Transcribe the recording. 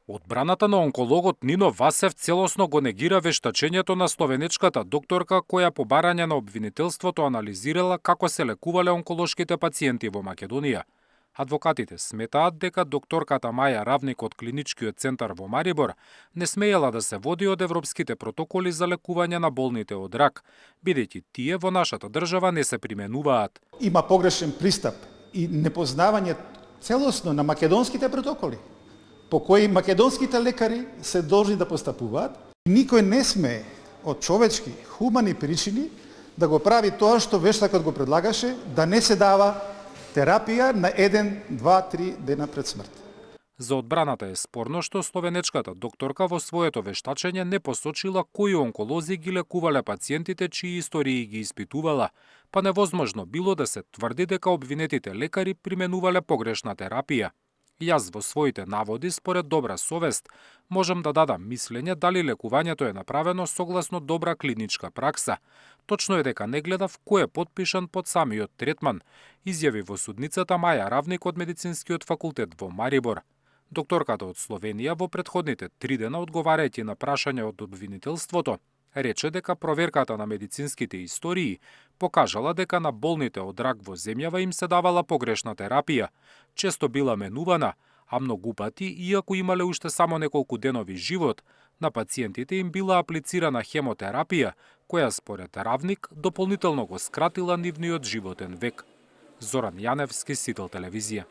Одбраната на онкологот Нино Васев целосно го негира вештачењето на словенечката докторка која по барање на обвинителството анализирала како се лекувале онколошките пациенти во Македонија. Адвокатите сметаат дека докторката Маја Равник од Клиничкиот центар во Марибор не смеела да се води од европските протоколи за лекување на болните од рак, бидејќи тие во нашата држава не се применуваат. Има погрешен пристап и непознавање целосно на македонските протоколи, по кои македонските лекари се должни да постапуваат. Никој не смее од човечки, хумани причини да го прави тоа што вештакот го предлагаше, да не се дава терапија на 1, 2, 3 дена пред смрт. За одбраната е спорно што словенечката докторка во своето вештачење не посочила кои онколози ги лекувале пациентите чии истории ги испитувала, па невозможно било да се тврди дека обвинетите лекари применувале погрешна терапија. Јас во своите наводи, според добра совест, можам да дадам мислење дали лекувањето е направено согласно добра клиничка пракса. Точно е дека не гледав кој е потпишан под самиот третман, изјави во судницата Маја Равник од Медицинскиот факултет во Марибор. Докторката од Словенија во претходните 3 дена одговарајќи на прашања од обвинителството, рече дека проверката на медицинските истории покажала дека на болните од рак во земјава им се давала погрешна терапија, често била менувана, а многу пати, иако имале уште само неколку денови живот, на пациентите им била аплицирана хемотерапија, која според Равник дополнително го скратила нивниот животен век. Зоран Јаневски, Сител телевизија.